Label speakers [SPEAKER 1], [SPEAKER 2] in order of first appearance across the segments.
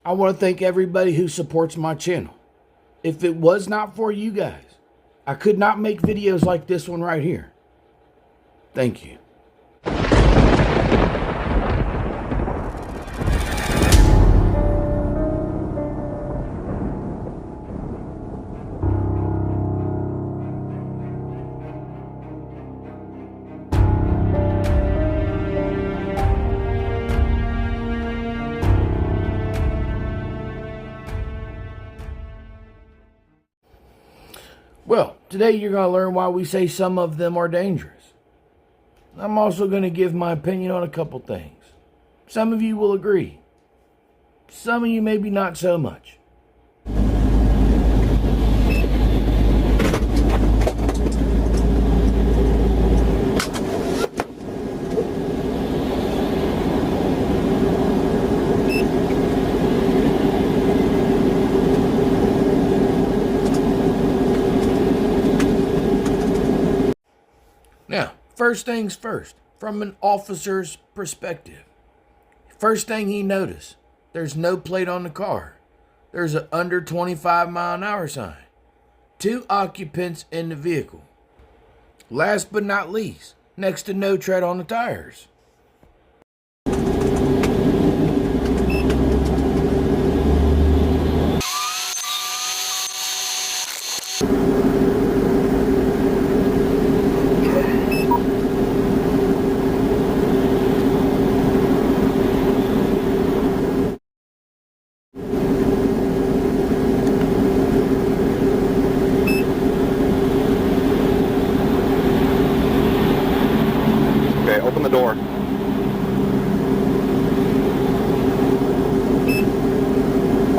[SPEAKER 1] I want to thank everybody who supports my channel. If it was not for you guys, I could not make videos like this one right here. Thank you. Well, today you're going to learn why we say some of them are dangerous. I'm also going to give my opinion on a couple things. Some of you will agree. Some of you maybe not so much. Now, first things first, from an officer's perspective. First thing he noticed, there's no plate on the car. There's an under 25-mile-an-hour sign. 2 occupants in the vehicle. Last but not least, next to no tread on the tires.
[SPEAKER 2] Open the door.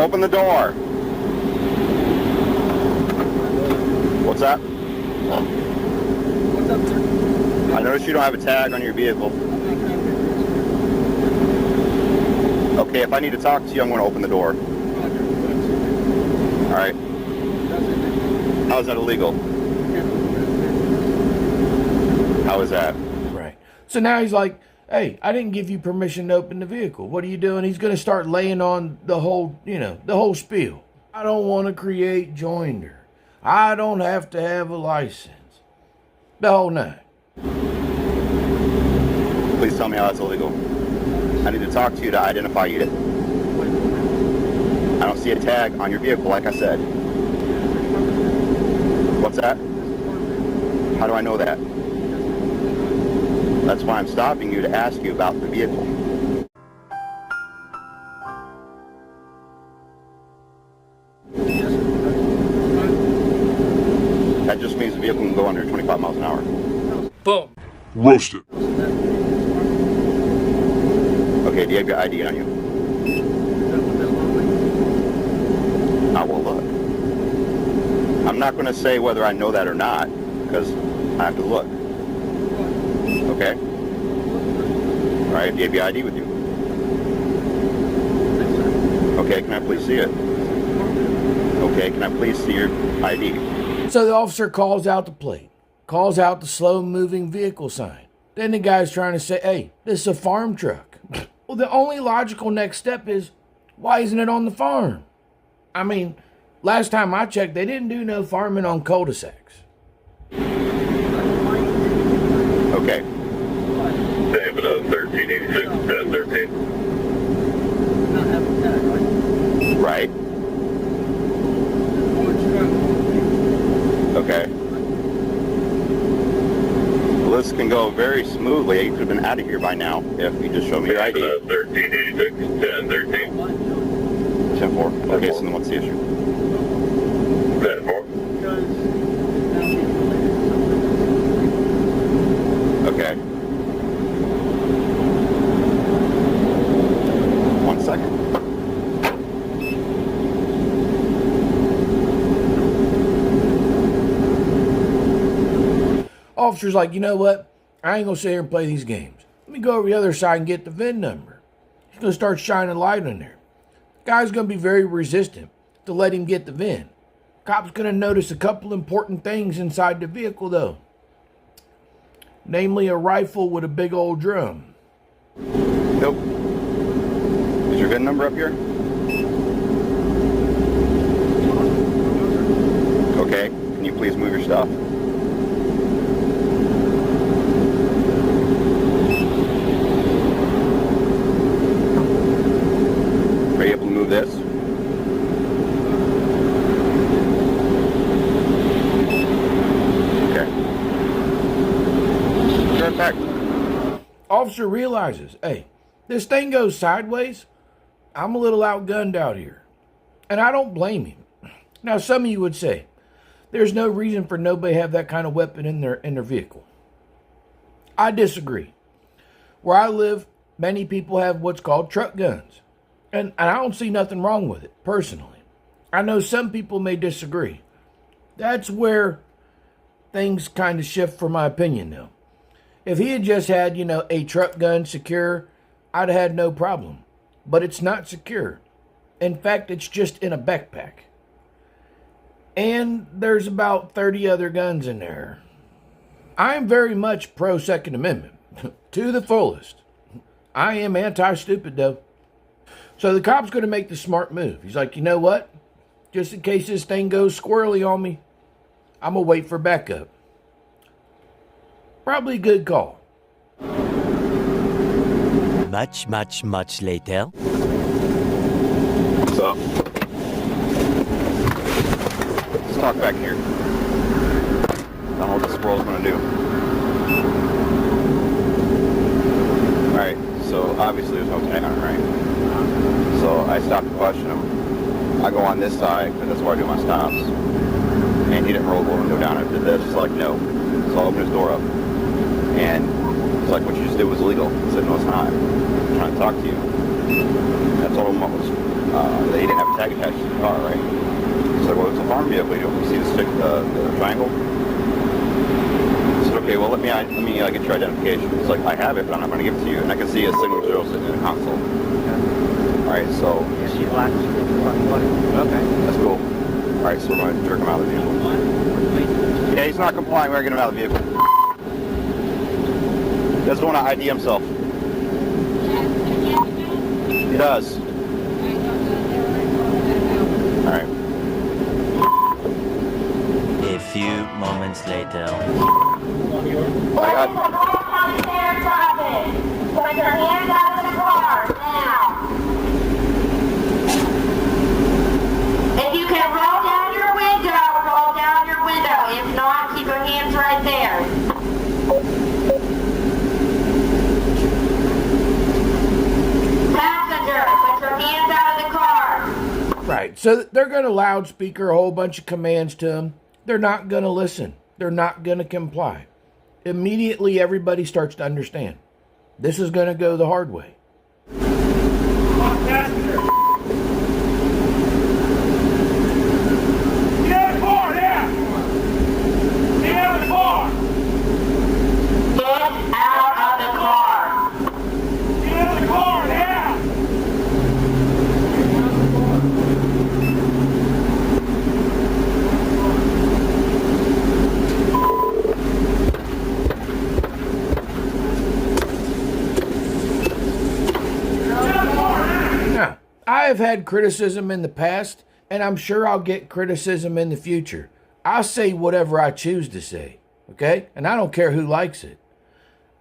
[SPEAKER 2] Open the door. What's that?
[SPEAKER 3] What's up, sir?
[SPEAKER 2] I noticed you don't have a tag on your vehicle. Okay, if I need to talk to you, I'm going to open the door. All right. How is that illegal? How is that?
[SPEAKER 1] So now he's like, hey, I didn't give you permission to open the vehicle. What are you doing? He's going to start laying on the whole, the whole spiel. I don't want to create joinder. I don't have to have a license. The whole nine.
[SPEAKER 2] Please tell me how that's illegal. I need to talk to you to identify you. I don't see a tag on your vehicle, like I said. What's that? How do I know that? That's why I'm stopping you to ask you about the vehicle. That just means the vehicle can go under 25 miles an hour.
[SPEAKER 1] Boom.
[SPEAKER 4] Roasted.
[SPEAKER 2] Okay, do you have your ID on you? I will look. I'm not going to say whether I know that or not, because I have to look. Okay. All right, do you have your ID with you? Okay, can I please see it? Okay, can I please see your ID?
[SPEAKER 1] So the officer calls out the plate, calls out the slow-moving vehicle sign. Then the guy's trying to say, hey, this is a farm truck. Well, the only logical next step is, why isn't it on the farm? I mean, last time I checked, they didn't do no farming on cul-de-sacs.
[SPEAKER 2] Okay.
[SPEAKER 4] David, 1386, 1013.
[SPEAKER 3] Not have a tag, right?
[SPEAKER 2] Right. Okay. Well, this can go very smoothly. You could have been out of here by now if you just showed me your ID.
[SPEAKER 4] 1386, 1013.
[SPEAKER 2] 10-4. Okay, so then what's the issue?
[SPEAKER 4] 10-4.
[SPEAKER 2] Okay. 1 second.
[SPEAKER 1] Officer's like, you know what? I ain't going to sit here and play these games. Let me go over the other side and get the VIN number. He's going to start shining light on there. Guy's going to be very resistant to let him get the VIN. Cop's going to notice a couple important things inside the vehicle, though. Namely, a rifle with a big old drum.
[SPEAKER 2] Nope. Is your VIN number up here? able to move this? Okay. Turn back.
[SPEAKER 1] Officer realizes, hey, this thing goes sideways. I'm a little outgunned out here. And I don't blame him. Now, some of you would say, there's no reason for nobody to have that kind of weapon in their vehicle. I disagree. Where I live, many people have what's called truck guns. And I don't see nothing wrong with it, personally. I know some people may disagree. That's where things kind of shift for my opinion, though. If he had just had, a truck gun secure, I'd have had no problem. But it's not secure. In fact, it's just in a backpack. And there's about 30 other guns in there. I am very much pro Second Amendment. To the fullest. I am anti-stupid, though. So the cop's going to make the smart move. He's like, you know what? Just in case this thing goes squirrely on me, I'm going to wait for backup. Probably a good call.
[SPEAKER 5] Much later.
[SPEAKER 2] What's up? Let's talk back here. I don't know what the squirrel's going to do. Alright, so obviously there's no tag on it, right? So I stopped to question him. I go on this side, because that's where I do my stops. And he didn't roll the window down and did this. It's like, no. So I opened his door up. And it's like, what you just did was illegal. I said, no, it's not. I'm trying to talk to you. And I told him what was, they didn't have a tag attached to the car, right? He's like, well, it's a farm vehicle. You see the stick, the triangle? I said, okay, well, let me get your identification. He's like, I have it, but I'm not going to give it to you. And I can see a signal 0 sitting in the console. Alright, so...
[SPEAKER 3] Yeah, she locks you with the fucking button.
[SPEAKER 2] Okay, that's cool. Alright, so we're going to jerk him out of the vehicle. Yeah, he's not complying. We're going to get him out of the vehicle. He doesn't want to ID himself. He does. Alright.
[SPEAKER 5] A few moments later.
[SPEAKER 2] I got...
[SPEAKER 6] Put your hands out of the car now. If you can roll down your window, roll down your window. If not, keep your hands right there. Passenger, put your hands out of the car.
[SPEAKER 1] Right, so they're going to loudspeaker a whole bunch of commands to him. They're not going to listen. They're not going to comply. Immediately, everybody starts to understand. This is going to go the hard way. I have had criticism in the past, and I'm sure I'll get criticism in the future. I say whatever I choose to say, okay? And I don't care who likes it.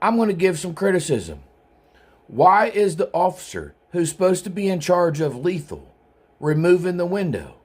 [SPEAKER 1] I'm going to give some criticism. Why is the officer who's supposed to be in charge of lethal removing the window?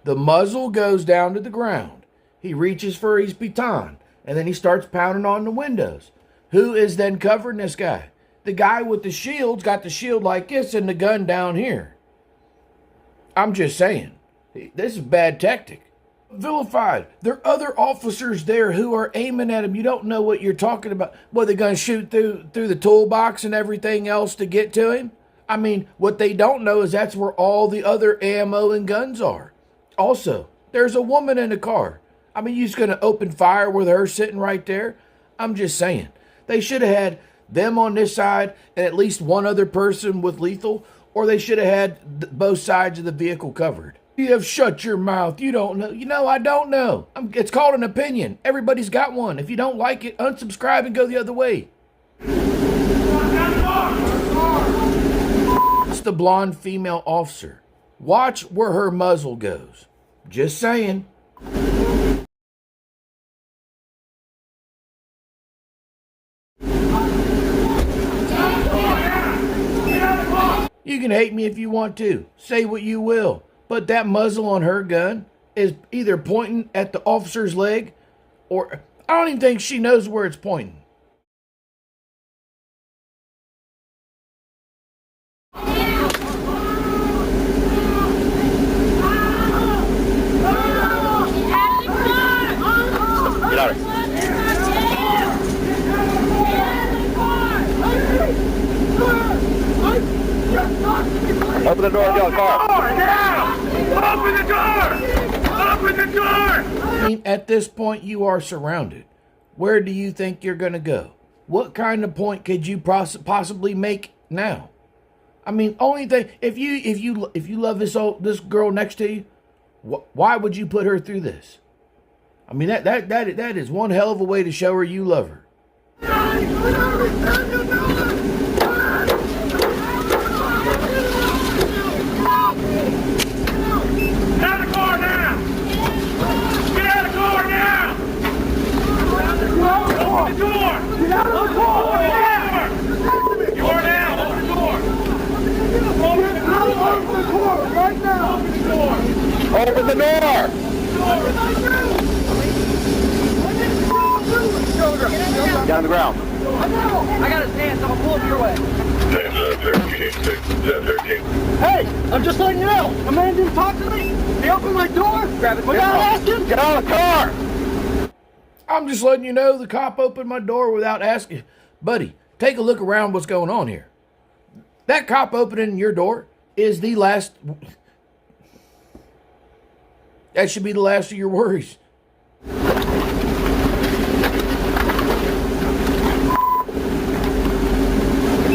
[SPEAKER 1] The muzzle goes down to the ground. He reaches for his baton, and then he starts pounding on the windows. Who is then covering this guy? The guy with the shield's got the shield like this and the gun down here. I'm just saying, this is bad tactic. Vilified. There are other officers there who are aiming at him. You don't know what you're talking about. What, they're going to shoot through the toolbox and everything else to get to him? I mean, what they don't know is that's where all the other ammo and guns are. Also, there's a woman in the car. I mean, you're just going to open fire with her sitting right there? I'm just saying. They should have had them on this side and at least one other person with lethal, or they should have had both sides of the vehicle covered. You have shut your mouth. You don't know. You know, I don't know. It's called an opinion. Everybody's got one. If you don't like it, unsubscribe and go the other way. It's the blonde female officer. Watch where her muzzle goes. Just saying. You can hate me if you want to. Say what you will. But that muzzle on her gun is either pointing at the officer's leg or I don't even think she knows where it's pointing.
[SPEAKER 2] Get out of here. Open the door and get out of the car.
[SPEAKER 4] Now! Open the door! Open the door!
[SPEAKER 1] I mean, at this point, you are surrounded. Where do you think you're going to go? What kind of point could you possibly make now? I mean, only thing, if you love this girl next to you, why would you put her through this? I mean, that is one hell of a way to show her you love her.
[SPEAKER 4] Open the door! Get out of the car! You are now! Open the door! Open the door! Right now! Open the door!
[SPEAKER 2] Open the door! Down on the ground.
[SPEAKER 3] I got his hands, I'm gonna pull him your way.
[SPEAKER 4] 13.
[SPEAKER 3] Hey, I'm just letting you know. A man didn't talk to me. He opened my door without asking.
[SPEAKER 2] Get out of the car!
[SPEAKER 1] I'm just letting you know the cop opened my door without asking. Buddy, take a look around what's going on here. That cop opening your door is the last. That should be the last of your worries.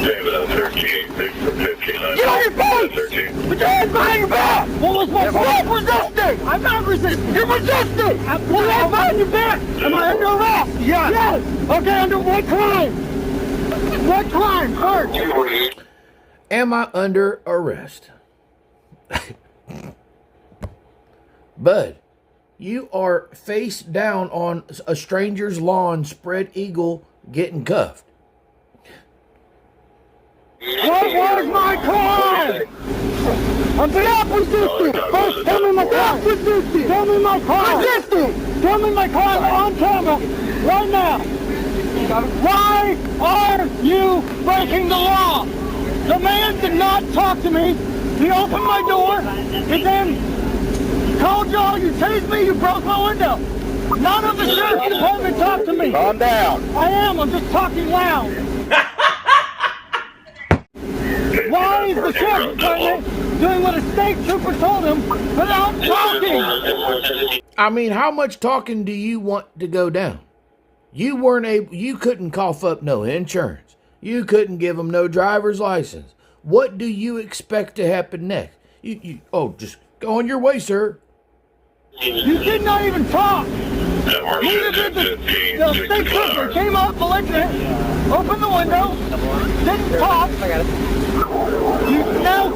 [SPEAKER 4] David on 13, 6 from 59.
[SPEAKER 3] Get on your feet!
[SPEAKER 4] 13.
[SPEAKER 3] Put your hands behind your back! What was my fault? Resisting! I'm not resisting! You're resisting! Put your hands behind your back! Am I under arrest? Yes! Okay, under what crime? What crime? First!
[SPEAKER 1] Am I under arrest? Bud, you are face down on a stranger's lawn, spread eagle, getting cuffed.
[SPEAKER 3] What was my crime? I'm not resisting! First, tell me my crime! Resisting! Tell me my crime! Resisting! Tell me my crime on camera right now! Why are you breaking the law? The man did not talk to me. He opened my door. He then told y'all you tased me, you broke my window. None of the sheriff's department talked to me.
[SPEAKER 2] Calm down.
[SPEAKER 3] I am. I'm just talking loud. Why is the sheriff's department doing what a state trooper told him without talking?
[SPEAKER 1] I mean, how much talking do you want to go down? You weren't able, you couldn't cough up no insurance. You couldn't give them no driver's license. What do you expect to happen next? Just go on your way, sir.
[SPEAKER 3] You did not even talk. Neither did the state trooper. Came up, belligerent, opened the window, didn't talk. You now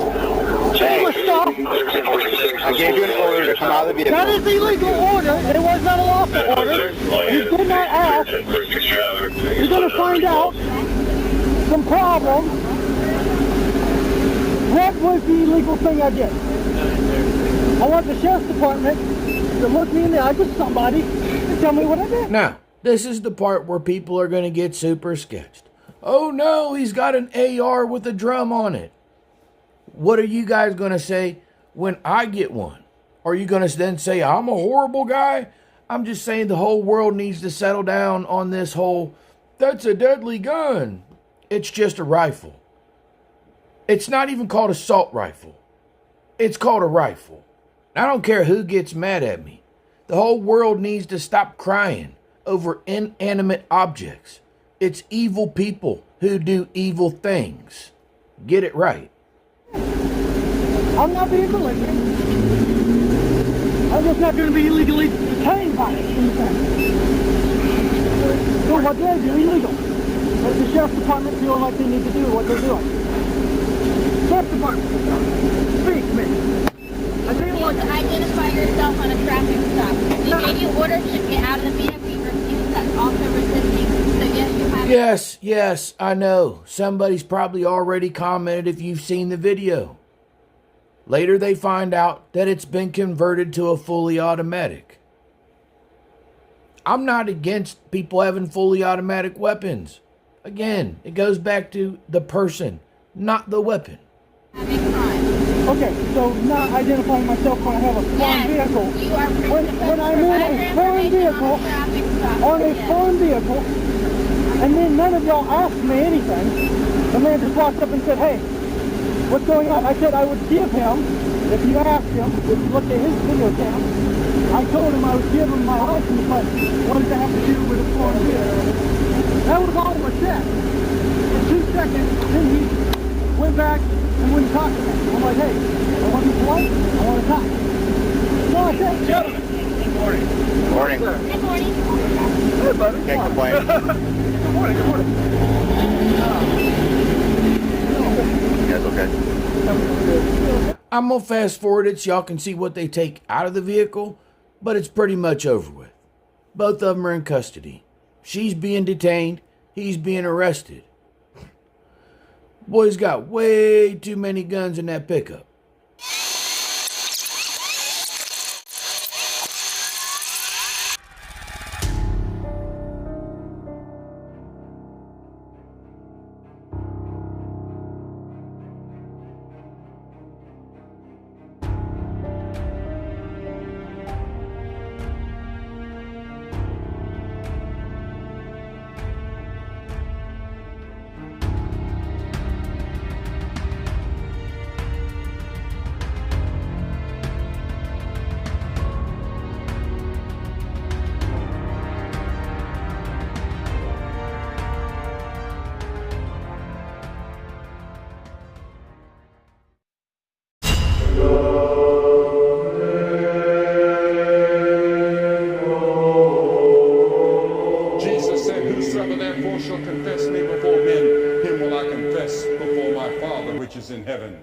[SPEAKER 3] shameless stuff.
[SPEAKER 2] I gave you an order to come out of the vehicle.
[SPEAKER 3] That is illegal order. It was not a lawful order. You did not ask. You're going to find out some problems. What was the illegal thing I did? I want the sheriff's department to look me in the eye with somebody and tell me what I did.
[SPEAKER 1] Now, this is the part where people are going to get super sketched. Oh no, he's got an AR with a drum on it. What are you guys going to say when I get one? Are you going to then say I'm a horrible guy? I'm just saying the whole world needs to settle down on this whole, that's a deadly gun. It's just a rifle. It's not even called assault rifle. It's called a rifle. I don't care who gets mad at me. The whole world needs to stop crying over inanimate objects. It's evil people who do evil things. Get it right.
[SPEAKER 3] I'm not being belligerent. I'm just not going to be illegally detained by it. So what they do illegal. Let the sheriff's department feel like they need to do what they're doing. Sheriff's department, speak to me. I
[SPEAKER 7] You
[SPEAKER 3] feel like
[SPEAKER 7] refuse to identify yourself on a traffic stop. We gave you orders to get out of the vehicle. You refused. That's also resisting. So yes, you have
[SPEAKER 1] Yes, I know. Somebody's probably already commented if you've seen the video. Later they find out that it's been converted to a fully automatic. I'm not against people having fully automatic weapons. Again, it goes back to the person, not the weapon.
[SPEAKER 3] Okay, so not identifying myself when I have a foreign vehicle.
[SPEAKER 7] You are
[SPEAKER 3] When I'm in a foreign vehicle, on a foreign vehicle, and then none of y'all asked me anything. The man just walked up and said, hey, what's going on? I said I would give him, if you asked him, if you looked at his video cam, I told him I would give him my license, but what does that have to do with a foreign vehicle? That was all that was said. In 2 seconds, then he went back and wouldn't talk to me. I'm like, hey, I want to be polite, I want to talk. No, I said,
[SPEAKER 2] Gentlemen. Good morning. Good morning.
[SPEAKER 7] Good morning.
[SPEAKER 3] hey, buddy.
[SPEAKER 2] Can't complain.
[SPEAKER 3] Good morning, good morning.
[SPEAKER 2] That's okay.
[SPEAKER 1] I'm going to fast forward it so y'all can see what they take out of the vehicle, but it's pretty much over with. Both of them are in custody. She's being detained, he's being arrested. Boy's got way too many guns in that pickup.
[SPEAKER 8] Jesus said, whosoever therefore shall confess me before men, him will I confess before my Father which is in heaven.